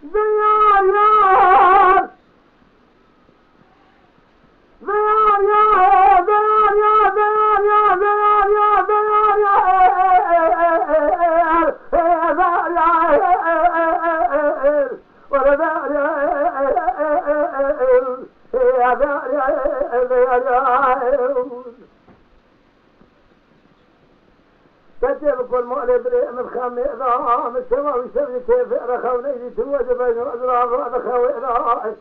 Ziyar yar, ziyar yar, ziyar yar, ziyar yar, ziyar yar, ziyar yar, كتب كل مؤلف من خم إذا السماء ويسوي كيف رخونا يتوجه بين الأزرار رخوي إذا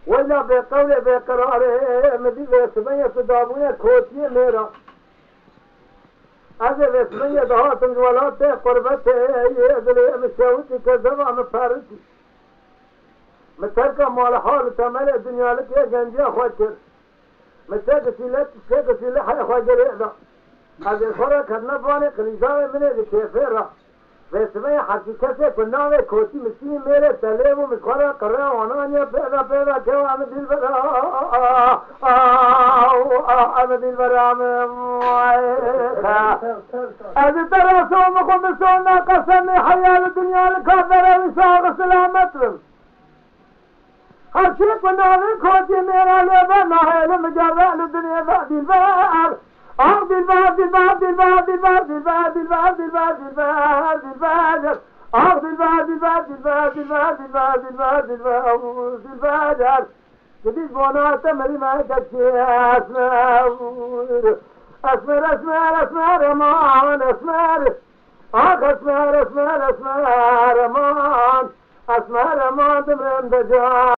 ولا بقول بقراره مدي بسمية تدابونة كوتية ميرا هذا بسمية دهات الولاد قربته يدري مشاوتي كذبا مفارتي متركة مال حال تمل الدنيا لك يا جنجي أخواتر متركة لك شكة لحي أخواتر إذا هذا الفرق كنا بانه كنيزاوي منه لكيفيرا واسمه حقیقت کناوه کوتی مسیح میره تله و مخورا کرا وانانیا پیدا پیدا که آمد دل برا آمد دل برا از ترسو مخم سونا قسم حیال دنیا لکافر وساق سلامت هر چی کناوه کوتی میرا لیبا نهیل مجاوه لدنیا دل برا دلبر دلبر دلبر دلبر دلبر دلبر دلبر دلبر دلبر دلبر دلبر دلبر دلبر دلبر دلبر دلبر دلبر جدید بانات مری ما کچی اسمر اسمر اسمر اسمر امان اسمر آخ اسمر اسمر اسمر امان اسمر امان دمرم دجا